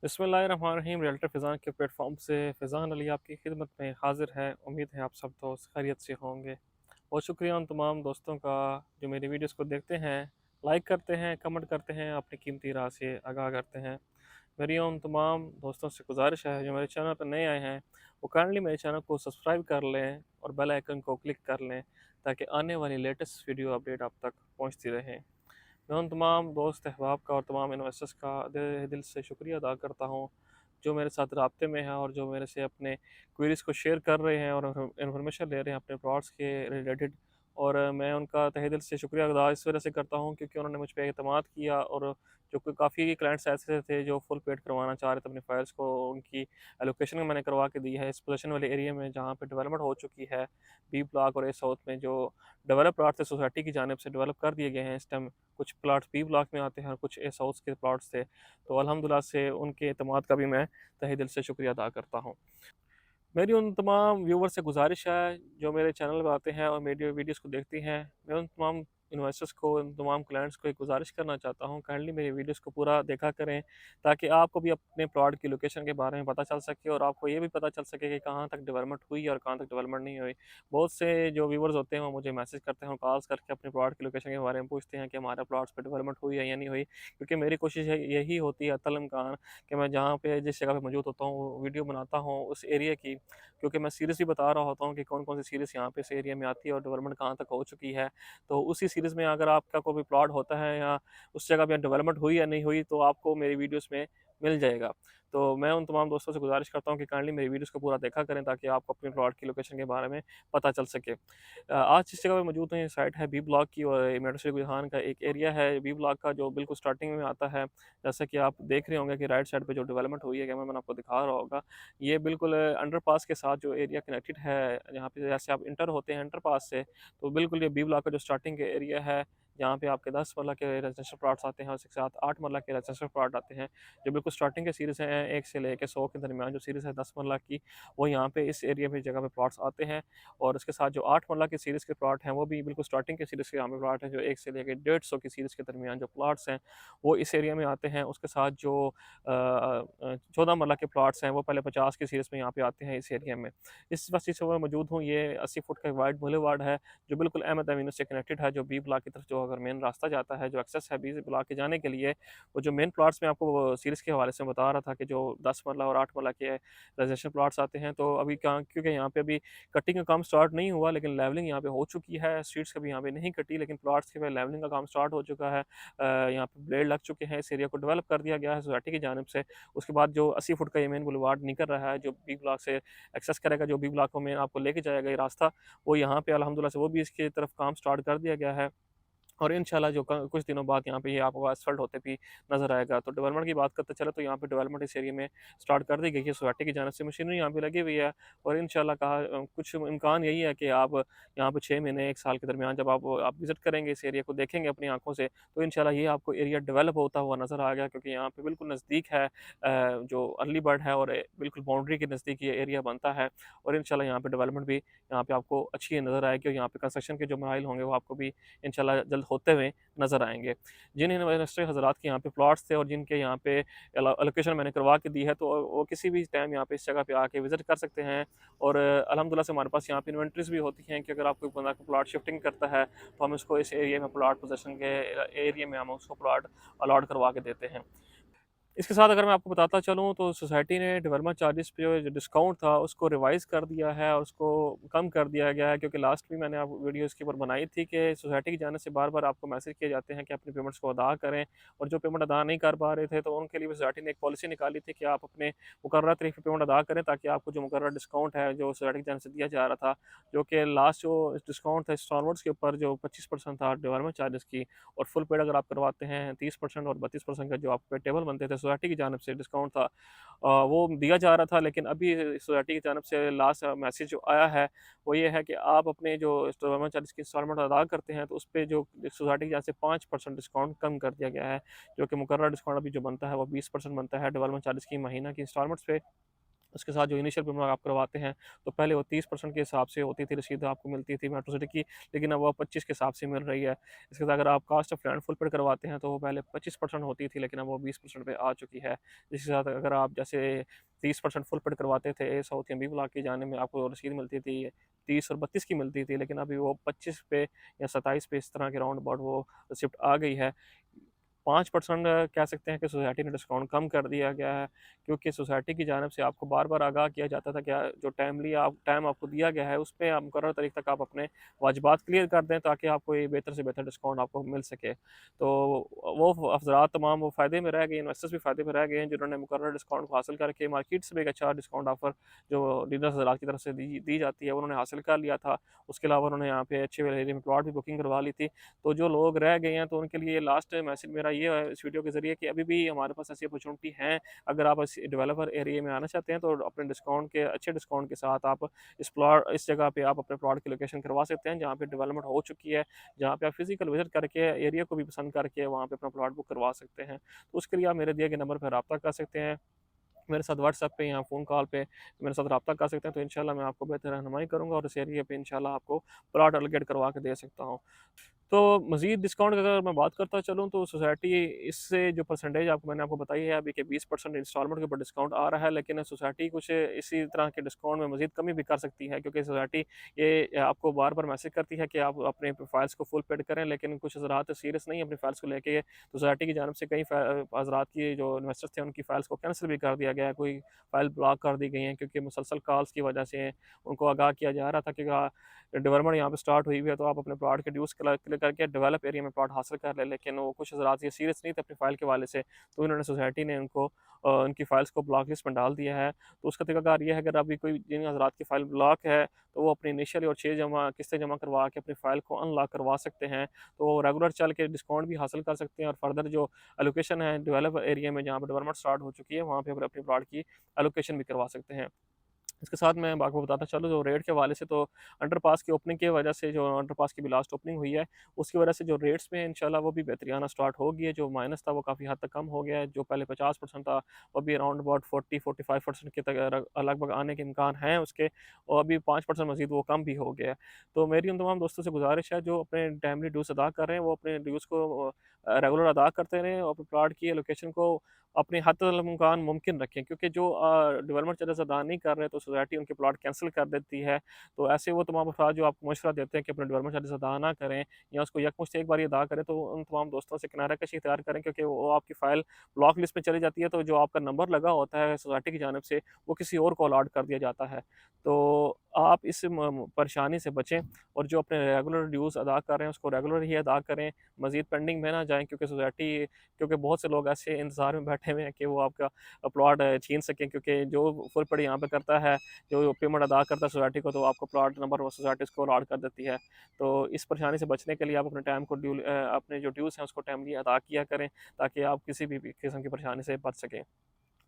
बिस्मिल्लाहिर्रहमानिर्रहीम। रियल्टर फ़िज़ान के प्लेटफॉर्म से फ़िज़ान अली आपकी खिदमत में हाज़िर है। उम्मीद है आप सब दोस्त खैरियत से होंगे। बहुत शुक्रिया उन तमाम दोस्तों का जो मेरी वीडियोस को देखते हैं, लाइक करते हैं, कमेंट करते हैं, अपनी कीमती राय से आगाह करते हैं। मेरी उन तमाम दोस्तों से गुजारिश है जो मेरे चैनल पर नए आए हैं, वो काइंडली मेरे चैनल को सब्सक्राइब कर लें और बेल आइकन को क्लिक कर लें ताकि आने वाली लेटेस्ट वीडियो अपडेट आप तक पहुँचती रहे। मैं उन तमाम दोस्त अहबाब का और तमाम इन्वेस्टर्स का दिल से शुक्रिया अदा करता हूँ जो मेरे साथ राब्ते में हैं और जो मेरे से अपने क्वेरीज़ को शेयर कर रहे हैं और इन्फॉर्मेशन ले रहे हैं अपने प्लॉट्स के रिलेटेड। और मैं उनका तहे दिल से शुक्रिया अदा इस वजह से करता हूँ क्योंकि उन्होंने मुझ पे एतमाद किया। और जो कि काफ़ी क्लाइंट्स ऐसे थे जो फुल पेड करवाना चाह रहे थे अपने फाइल्स को, उनकी एलोकेशन मैंने करवा के दी है इस पोजीशन वाले एरिया में जहाँ पे डेवलपमेंट हो चुकी है। बी ब्लॉक और ए साउथ में जो डेवलप प्लाट थे सोसाइटी की जानिब से डेवलप कर दिए गए हैं इस टाइम। कुछ प्लाट्स बी ब्लॉक में आते हैं और कुछ ए साउथ के प्लाट्स थे। तो अल्हम्दुलिल्लाह से उनके एतमाद का भी मैं तहे दिल से शुक्रिया अदा करता हूँ। मेरी उन तमाम व्यूवर्स से गुजारिश है जो मेरे चैनल पर आते हैं और मेरी वीडियोस को देखती हैं। मैं उन तमाम इन्वेस्टर्स को, उन तमाम क्लाइंट्स को एक गुजारिश करना चाहता हूँ, काइंडली मेरी वीडियोस को पूरा देखा करें ताकि आपको भी अपने प्लॉट की लोकेशन के बारे में पता चल सके और आपको ये भी पता चल सके कि कहाँ तक डेवलपमेंट हुई और कहाँ तक डेवलपमेंट नहीं हुई। बहुत से जो व्यूवर्स होते हैं वो मुझे मैसेज करते हैं और कॉल्स करके अपने प्लॉट की लोकेशन के बारे में पूछते हैं कि हमारे प्लॉट्स पर डेवलपमेंट हुई है या नहीं हुई, क्योंकि मेरी कोशिश यही होती है अतल इम्कान कि मैं जहाँ पे जिस जगह पे मौजूद होता हूँ वीडियो बनाता हूँ उस एरिया की, क्योंकि मैं सीरीज़ भी बता रहा होता हूँ कि कौन-कौन सी सीरीज़ यहाँ पे इस एरिया में आती है और डेवलपमेंट कहाँ तक हो चुकी है। तो उसी सीरीज़ में अगर आपका कोई भी प्लॉट होता है या उस जगह पे डेवलपमेंट हुई या नहीं हुई तो आपको मेरी वीडियोज़ में मिल जाएगा। तो मैं उन तमाम दोस्तों से गुज़ारिश करता हूँ कि काइंडली मेरी वीडियोज़ को पूरा देखा करें ताकि आपको अपने प्लॉट की लोकेशन के बारे में पता चल सके। आज जिस जगह पे मौजूद हूँ ये साइट है बी ब्लॉक की और ये मेडो शरीफ खान का एक एरिया है बी ब्लॉक का जो बिल्कुल स्टार्टिंग में आता है। जैसा कि आप देख रहे होंगे कि राइट साइड पे जो डेवलपमेंट हुई है, कैमरामैन आपको दिखा रहा होगा। ये बिल्कुल अंडरपास के साथ जो एरिया कनेक्टेड है, यहाँ पे जैसे आप इंटर होते हैं अंडरपास से, तो बिल्कुल ये बी ब्लॉक का जो स्टार्टिंग का एरिया है, जहाँ पे आपके 10 मरला के रेजिडेंशियल प्लॉट्स आते हैं और उसके साथ 8 मरला के रेजिडेंशियल प्लॉट आते हैं, जो बिल्कुल स्टार्टिंग के सीरीज़ हैं 1 से लेके 100 के दरमियान जो सीरीज़ है 10 मरला की, वो यहाँ पे इस एरिया में जगह पे प्लॉट्स आते हैं। और उसके साथ जो 8 मरला की सीरीज़ के प्लॉट हैं, वो भी बिल्कुल स्टार्टिंग के सीरीज़ के यहाँ पे प्लॉट हैं, जो 1 से लेके 150 की सीरीज़ के दरमियान जो प्लॉट्स हैं, वो इस एरिया में आते हैं। उसके साथ जो 14 मरला के प्लॉट्स हैं, वो पहले 50 की सीरीज़ में यहाँ पे आते हैं इस एरिया में। इस वक्त जिस मैं मौजूद हूँ, ये 80 फुट का वाइड बुलेवार्ड है, जो बिल्कुल अहमद एवेन्यू से कनेक्टेड है, जो बी ब्लॉक की तरफ जो अगर मेन रास्ता जाता है, जो एक्सेस है बी ब्लॉक के जाने के लिए, वो जो मेन प्लॉट्स मैं आपको वो सीरीज़ के हवाले से बता रहा था कि जो 10 मरला और 8 मरला के रेज़िडेंशियल प्लॉट्स आते हैं, तो अभी कहाँ क्योंकि यहाँ पे अभी कटिंग का काम स्टार्ट नहीं हुआ, लेकिन लेवलिंग यहाँ पे हो चुकी है। स्ट्रीट्स कभी यहाँ पे नहीं कटी, लेकिन प्लॉट्स के पे लेवलिंग का काम स्टार्ट हो चुका है। यहाँ पे ब्लेड लग चुके हैं, इस एरिया को डेवलप कर दिया गया है सोसाइटी की जानिब से। उसके बाद जो 80 फुट का ये मेन बुलेवार्ड निकल रहा है, जो बी ब्लॉक से एक्सेस करेगा, जो बी ब्लॉक को मेन आपको लेके जाएगा ये रास्ता, वो यहाँ पे अल्हम्दुलिल्लाह से वो भी इसकी तरफ काम स्टार्ट कर दिया गया है। और इंशाल्लाह जो कुछ दिनों बाद यहाँ पे ये आपको एसफल्ट होते भी नज़र आएगा। तो डेवलपमेंट की बात करते चले तो यहाँ पे डेवलपमेंट इस एरिया में स्टार्ट कर दी गई है सोसाइटी की जानिब से, मशीनरी यहाँ पे लगी हुई है। और इंशाल्लाह कुछ इम्कान यही है कि आप यहाँ पे 6 महीने 1 साल के दरमियान जब आप विज़िट करेंगे इस एरिया को देखेंगे अपनी आँखों से, तो इंशाल्लाह ये आपको एरिया डेवलप होता हुआ नज़र आएगा, क्योंकि यहाँ पे बिल्कुल नज़दीक है जो अर्ली बर्ड है और बिल्कुल बाउंड्री के नज़दीक ये एरिया बनता है। और इंशाल्लाह यहाँ पे डेवलपमेंट भी यहाँ पे आपको अच्छी नज़र आएगी और यहाँ पे कंस्ट्रक्शन के जो मराइल होंगे वो आपको भी इंशाल्लाह जल्द होते हुए नज़र आएँगे। जिन इन्वेस्टर हज़रात के यहाँ पे प्लॉट्स थे और जिनके यहाँ पे एलोकेशन मैंने करवा के दी है, तो वो किसी भी टाइम यहाँ पे इस जगह पे आके विज़िट कर सकते हैं। और अल्हम्दुलिल्लाह से हमारे पास यहाँ पे इन्वेंटरीज़ भी होती हैं कि अगर आप कोई बंदा को प्लॉट शिफ्टिंग करता है, तो हम उसको इस एरिया में प्लॉट पोज़ीशन के एरिया में हम उसको प्लॉट अलॉट करवा के देते हैं। इसके साथ अगर मैं आपको बताता चलूँ तो सोसाइटी ने डेवलपमेंट चार्जेस पे जो डिस्काउंट था उसको रिवाइज़ कर दिया है और उसको कम कर दिया गया है, क्योंकि लास्ट भी मैंने आप वीडियो इसके ऊपर बनाई थी कि सोसाइटी की जानिब से बार-बार आपको मैसेज किए जाते हैं कि अपनी पेमेंट्स को अदा करें। और जो पेमेंट अदा नहीं कर पा रहे थे तो उनके लिए भी सोसाइटी ने एक पॉलिसी निकाली थी कि आप अपने मुकर्रर तारीख पे पेमेंट अदा करें ताकि आपको जो मुकर्रर डिस्काउंट है जो सोसाइटी की जानिब से दिया जा रहा था, जो कि लास्ट जो डिस्काउंट था इंस्टॉलमेंट्स के ऊपर जो 25% था डेवलपमेंट चार्जेस की, और फुल पेड अगर आप करवाते हैं 30% और 32% का जो आपके टेबल बनते थे सोसाइटी की जानिब से डिस्काउंट था, वो दिया जा रहा था। लेकिन अभी सोसाइटी की जानिब से लास्ट मैसेज जो आया है वो ये है कि आप अपने जो इंस्टॉलमेंट चार्जेस की इंस्टॉलमेंट अदा करते हैं तो उस पे जो सोसाइटी की जानिब से 5% डिस्काउंट कम कर दिया गया है, जो कि मुकर्रर डिस्काउंट अभी जो बनता है वो 20% बनता है डेवलपमेंट चार्जेस की महीना की इंस्टॉलमेंट्स पे। उसके साथ जो इनिशियल पेमेंट आप करवाते हैं, तो पहले वो 30% के हिसाब से होती थी, रसीद आपको मिलती थी मेट्रो सिटी की, लेकिन अब वो 25 के हिसाब से मिल रही है। इसके साथ अगर आप cost of land full paid करवाते हैं, तो वो पहले 25% होती थी, लेकिन अब वो 20% पे आ चुकी है। जिसके साथ अगर आप जैसे 30% फुल पेड करवाते थे, साउथ एमबी ब्लॉक की जाने में आपको रसीद मिलती थी 30 और 32 की मिलती थी, लेकिन अभी वो 25 पे या 27 पे इस तरह के राउंड अबाउट वो रिसिप्ट आ गई है। 5% कह सकते हैं कि सोसाइटी ने डिस्काउंट कम कर दिया गया है, क्योंकि सोसाइटी की जानिब से आपको बार-बार आगाह किया जाता था कि जो टाइम आपको दिया गया है, उसमें आप मुकर्रर तारीख तक आप अपने वाजिबात क्लियर कर दें, ताकि आपको ये बेहतर से बेहतर डिस्काउंट आपको मिल सके। तो वो हज़रात तमाम वो फ़ायदे में रह गए, इन्वेस्टर्स भी फ़ायदे में रह गए हैं, जिन्होंने मुकर्रर डिस्काउंट को हासिल करके मार्केट से भी एक अच्छा डिस्काउंट ऑफ़र जो डीलर्स हज़रात की तरफ से दी दी जाती है, उन्होंने हासिल कर लिया था। उसके अलावा उन्होंने यहाँ पे अच्छे वाले एरिया में प्लॉट भी बुकिंग करवा ली थी। तो जो लोग रह गए हैं, तो उनके लिए लास्ट मैसेज मेरा ये है इस वीडियो के ज़रिए कि अभी भी हमारे पास ऐसी अपॉर्चुनिटी हैं। अगर आप इस डेवलपर एरिया में आना चाहते हैं, तो अपने अच्छे डिस्काउंट के साथ आप इस जगह पे आप अपने प्लॉट की लोकेशन करवा सकते हैं, जहाँ पे डेवलपमेंट हो चुकी है, जहाँ पे आप फिजिकल विजिट करके एरिया को भी पसंद करके वहाँ पे अपना प्लॉट बुक करवा सकते हैं। तो उसके लिए आप मेरे दिए गए नंबर पर रब्ता कर सकते हैं। मेरे साथ व्हाट्सएप पे या फ़ोन कॉल पे मेरे साथ रब्ता कर सकते हैं, तो इंशाल्लाह मैं आपको बेहतर रहनुमाई करूँगा और इस एरिया पे इंशाल्लाह आपको प्लॉट एलोकेट करवा के दे सकता हूँ। तो मज़ीद डिस्काउंट की अगर मैं बात करता चलूँ, तो सोसाइटी इससे जो परसेंटेज मैंने आपको बताई है अभी कि 20% इंस्टॉलमेंट के ऊपर डिस्काउंट आ रहा है, लेकिन सोसाइटी कुछ इसी तरह के डिस्काउंट में मज़ीद कमी भी कर सकती है, क्योंकि सोसाइटी ये आपको बार-बार मैसेज करती है कि आप अपने फाइल्स को फुल पेड करें, लेकिन कुछ हज़रात सीरियस नहीं है अपनी फाइल्स को लेके। सोसाइटी की जानिब से कई हज़रात की जो इन्वेस्टर्स थे, उनकी फाइल्स को कैंसल भी कर दिया गया है, कोई फाइल ब्लॉक कर दी गई हैं, क्योंकि मुसलसल कॉल्स की वजह से उनको आगाह किया जा रहा था कि डेवलपमेंट यहाँ पे स्टार्ट हुई हुई है, तो आप अपने प्लॉट के ड्यूज़ क्लियर करके डेवलप एरिया में प्लॉट हासिल कर लें। लेकिन वो कुछ हज़रात ये सीरियस नहीं थे अपनी फ़ाइल के हवाले से, तो इन्होंने सोसाइटी ने उनकी फ़ाइल्स को ब्लॉक लिस्ट में डाल दिया है। तो उसका तरीकाकार ये है, अगर अभी कोई जिन हज़रात की फ़ाइल ब्लॉक है, तो वो अपनी इनिशियल और 6 किस्तें जमा करवा के अपनी फ़ाइल को अनलॉक करवा सकते हैं। तो वो रेगुलर चल के डिस्काउंट भी हासिल कर सकते हैं, और फर्दर जो एलोकेशन है डेवलप एरिया में जहाँ पे डेवलपमेंट स्टार्ट हो चुकी है, वहाँ पे अपने प्लॉट की एलोकेशन भी करवा सकते हैं। इसके साथ मैं आपको बताता चलूँ, जो रेट के हवाले से, तो अंडरपास की ओपनिंग की वजह से, जो अंडरपास की भी लास्ट ओपनिंग हुई है, उसकी वजह से जो रेट्स में इंशाल्लाह वो भी बेहतरी आना स्टार्ट हो गई है। जो माइनस था वो काफ़ी हद तक कम हो गया है। जो पहले 50% था, वो अभी अराउंड अबाउट 40-45% के तक लगभग आने के इम्कान हैं उसके, और अभी 5% मज़ीद वो कम भी हो गया है। तो मेरी उन तमाम दोस्तों से गुज़ारिश है जो अपने टाइमली ड्यूज़ अदा कर रहे हैं, वो अपने ड्यूज़ को रेगुलर अदा करते रहें, और अपने प्लॉट की लोकेशन को अपनी हद तक मुमकिन रखें, क्योंकि जो डेवलपमेंट चार्जेस अदा नहीं कर रहे, तो सोसाइटी उनके प्लॉट कैंसिल कर देती है। तो ऐसे वो तमाम अफराद जो आपको मशवरा देते हैं कि अपने डेवलपमेंट चार्जेस अदा ना करें, या उसको यकमुश्त एक बार ही अदा करें, तो उन तमाम दोस्तों से किनारा कशी इख्तियार करें, क्योंकि वो आपकी फ़ाइल ब्लॉक लिस्ट में चली जाती है, तो जो आपका नंबर लगा होता है सोसाइटी की जानिब से, वो किसी और को अलॉट कर दिया जाता है। तो आप इस परेशानी से बचें, और जो अपने रेगुलर ड्यूज़ अदा कर रहे हैं, उसको रेगुलर ही अदा करें, मज़ीद पेंडिंग में ना जाएँ, क्योंकि बहुत से लोग ऐसे इंतज़ार में बैठे हुए हैं कि वो आपका प्लॉट छीन सकें, क्योंकि जो फुल पेड यहाँ पे करता है, जो पेमेंट अदा करता है सोसाइटी को, तो आपको प्लॉट नंबर वो सोसाइटी उसको अलॉट कर देती है। तो इस परेशानी से बचने के लिए आप अपने जो ड्यूज़ हैं उसको टाइमली अदा किया करें, ताकि आप किसी भी किस्म की परेशानी से बच सकें।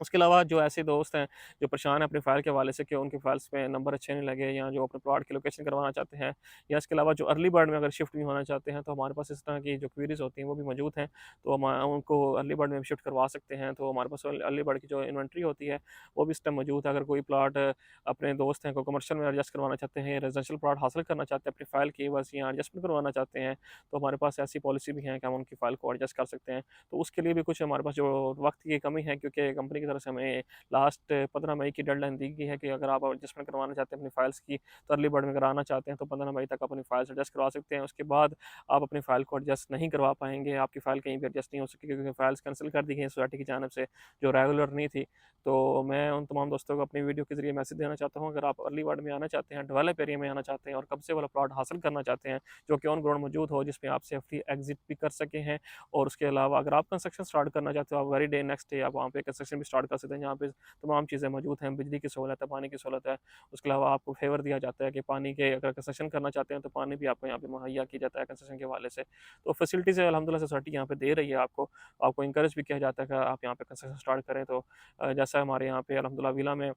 उसके अलावा जो ऐसे दोस्त हैं जो परेशान हैं अपनी फ़ाइल के हवाले से कि उनकी फ़ाइल्स में नंबर अच्छे नहीं लगे, या जो अपने प्लॉट की लोकेशन करवाना चाहते हैं, या इसके अलावा जो अर्ली बर्ड में अगर शिफ्ट भी होना चाहते हैं, तो हमारे पास इस तरह की जो क्वेरीज़ होती हैं वो भी मौजूद हैं। तो हम उनको अर्ली बर्ड में भी शिफ्ट करवा सकते हैं। तो हमारे पास अर्ली बर्ड की जो इन्वेंट्री होती है, वो भी इस टाइम मौजूद है। अगर कोई प्लॉट अपने दोस्त हैं को कमर्शियल में एडजस्ट करवाना चाहते हैं, रेजिडेंशियल प्लॉट हासिल करना चाहते हैं अपनी फ़ाइल की, बस यहाँ एडजस्टमेंट करवाना चाहते हैं, तो हमारे पास ऐसी पॉलिसी भी है कि हम उनकी फ़ाइल को एडजस्ट कर सकते हैं। तो उसके लिए भी कुछ हमारे पास जो वक़्त की कमी है, क्योंकि कंपनी की तरफ से हमें लास्ट 15 मई की डेडलाइन दी गई है कि अगर आप एडजस्टमेंट करवाना चाहते हैं अपनी फाइल्स की, तो अर्ली बर्ड में कराना चाहते हैं, तो 15 मई तक अपनी फाइल्स एडजस्ट करवा सकते हैं। उसके बाद आप अपनी फ़ाइल को एडजस्ट नहीं करवा पाएँगे, आपकी फ़ाइल कहीं भी एडजस्ट नहीं हो सकेगी, क्योंकि फ़ाइल्स कैंसल कर दी गई हैं सोसाइटी की जानिब से, जो रेगुलर नहीं थी। तो मैं उन तमाम दोस्तों को अपनी वीडियो के ज़रिए मैसेज देना चाहता हूँ, अगर आप अर्ली बर्ड में आना चाहते हैं, डेवलप एरिया में आना चाहते हैं, और कब्ज़े वाला प्लॉट हासिल करना चाहते हैं, जो कि ऑन ग्राउंड मौजूद हो, जिसमें आप सेफ्टी एग्ज़िट भी कर सके हैं, और उसके अलावा अगर आप कंस्ट्रक्शन स्टार्ट करना चाहते हो, आप वेरी डे नेक्स्ट डे आप वहाँ पे कंस्ट्रक्शन भी स्टार्ट कर सकते हैं, जहाँ पे तमाम चीज़ें मौजूद हैं, बिजली की सहूलत है, पानी की सहूलत है। उसके अलावा आपको फ़ेवर दिया जाता है कि पानी के अगर कंस्ट्रक्शन करना चाहते हैं, तो पानी भी आपको यहाँ पे मुहैया किया जाता है कंस्ट्रक्शन के हवाले से। तो फैसिलिटीज़ अल्हम्दुलिल्लाह सोसाइटी यहाँ पे दे रही है आपको। आपको एनकरेज भी किया जाता है कि आप यहाँ पे कंस्ट्रक्शन स्टार्ट करें। तो जैसा हमारे यहाँ पे अल्हम्दुलिल्लाह विला में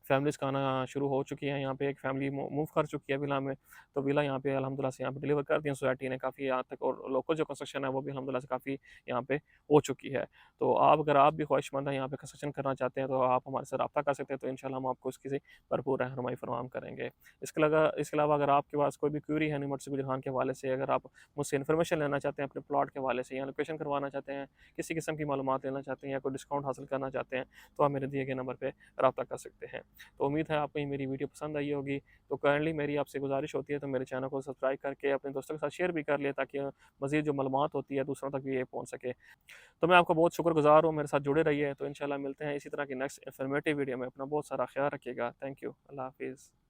फैमिलीज़ का आना शुरू हो चुकी हैं। यहाँ पे एक फैमिली मूव कर चुकी है विला में, तो विला यहाँ पे अल्हम्दुलिल्लाह से यहाँ पे डिलीवर कर दी है सोसाइटी ने काफ़ी यहाँ तक, और लोकल जो कंस्ट्रक्शन है वो भी अल्हम्दुलिल्लाह से काफ़ी यहाँ पे हो चुकी है। तो अगर आप भी ख्वाहिशमंद हैं यहाँ पे कंस्ट्रक्शन करना चाहते हैं, तो आप हमारे से रब्ता कर सकते हैं, तो इंशाल्लाह हम आपको इसकी भरपूर रहनुमाई फराहम करेंगे। इसके अलावा अगर आपके पास कोई भी क्वेरी है न्यू मर्सिडी खान के हवाले से, अगर आप मुझसे इन्फॉर्मेशन लेना चाहते हैं अपने प्लॉट के हवाले से, या लोकेशन करवाना चाहते हैं, किसी किस्म की मालूमात लेना चाहते हैं, या कोई डिस्काउंट हासिल करना चाहते हैं, तो आप मेरे दिए गए नंबर पे रब्ता कर सकते हैं। तो उम्मीद है आपको ये मेरी वीडियो पसंद आई होगी। तो काइंडली मेरी आपसे गुजारिश होती है, तो मेरे चैनल को सब्सक्राइब करके अपने दोस्तों के साथ शेयर भी कर लें, ताकि मज़ीद जो मालूमात होती है दूसरों तक भी ये पहुँच सके। तो मैं आपका बहुत शुक्रगुज़ार हूँ, मेरे साथ जुड़े रहिए। तो इंशाल्लाह मिलते हैं इसी तरह की नेक्स्ट इन्फॉर्मेटिव वीडियो में। अपना बहुत सारा ख्याल रखिएगा। Thank you. अल्लाह हाफ़िज़।